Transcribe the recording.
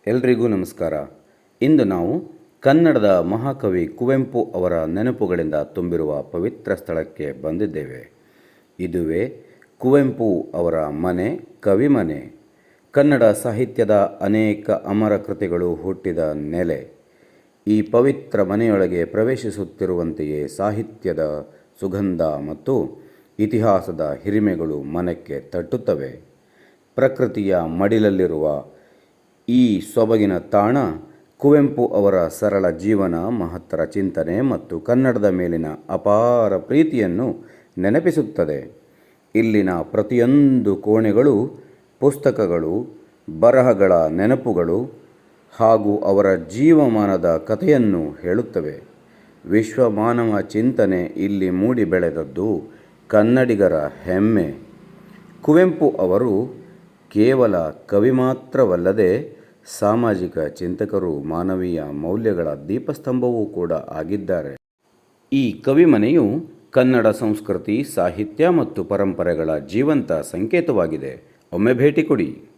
ಎಲ್ರಿಗೂ ನಮಸ್ಕಾರ. ಇಂದು ನಾವು ಕನ್ನಡದ ಮಹಾಕವಿ ಕುವೆಂಪು ಅವರ ನೆನಪುಗಳಿಂದ ತುಂಬಿರುವ ಪವಿತ್ರ ಸ್ಥಳಕ್ಕೆ ಬಂದಿದ್ದೇವೆ. ಇದುವೇ ಕುವೆಂಪು ಅವರ ಮನೆ, ಕವಿಮನೆ. ಕನ್ನಡ ಸಾಹಿತ್ಯದ ಅನೇಕ ಅಮರ ಕೃತಿಗಳು ಹುಟ್ಟಿದ ನೆಲೆ. ಈ ಪವಿತ್ರ ಮನೆಯೊಳಗೆ ಪ್ರವೇಶಿಸುತ್ತಿರುವಂತೆಯೇ ಸಾಹಿತ್ಯದ ಸುಗಂಧ ಮತ್ತು ಇತಿಹಾಸದ ಹಿರಿಮೆಗಳು ಮನಕ್ಕೆ ತಟ್ಟುತ್ತವೆ. ಪ್ರಕೃತಿಯ ಮಡಿಲಲ್ಲಿರುವ ಈ ಸೊಬಗಿನ ತಾಣ ಕುವೆಂಪು ಅವರ ಸರಳ ಜೀವನ, ಮಹತ್ತರ ಚಿಂತನೆ ಮತ್ತು ಕನ್ನಡದ ಮೇಲಿನ ಅಪಾರ ಪ್ರೀತಿಯನ್ನು ನೆನಪಿಸುತ್ತದೆ. ಇಲ್ಲಿನ ಪ್ರತಿಯೊಂದು ಕೋಣೆಗಳು ಪುಸ್ತಕಗಳು, ಬರಹಗಳ ನೆನಪುಗಳು ಹಾಗೂ ಅವರ ಜೀವಮಾನದ ಕಥೆಯನ್ನು ಹೇಳುತ್ತವೆ. ವಿಶ್ವಮಾನವ ಚಿಂತನೆ ಇಲ್ಲಿ ಮೂಡಿ ಬೆಳೆದದ್ದು ಕನ್ನಡಿಗರ ಹೆಮ್ಮೆ. ಕುವೆಂಪು ಅವರು ಕೇವಲ ಕವಿ ಮಾತ್ರವಲ್ಲದೆ ಸಾಮಾಜಿಕ ಚಿಂತಕರು, ಮಾನವೀಯ ಮೌಲ್ಯಗಳ ದೀಪಸ್ತಂಭವೂ ಕೂಡ ಆಗಿದ್ದಾರೆ. ಈ ಕವಿಮನೆಯು ಕನ್ನಡ ಸಂಸ್ಕೃತಿ, ಸಾಹಿತ್ಯ ಮತ್ತು ಪರಂಪರೆಗಳ ಜೀವಂತ ಸಂಕೇತವಾಗಿದೆ. ಒಮ್ಮೆ ಭೇಟಿ ಕೊಡಿ.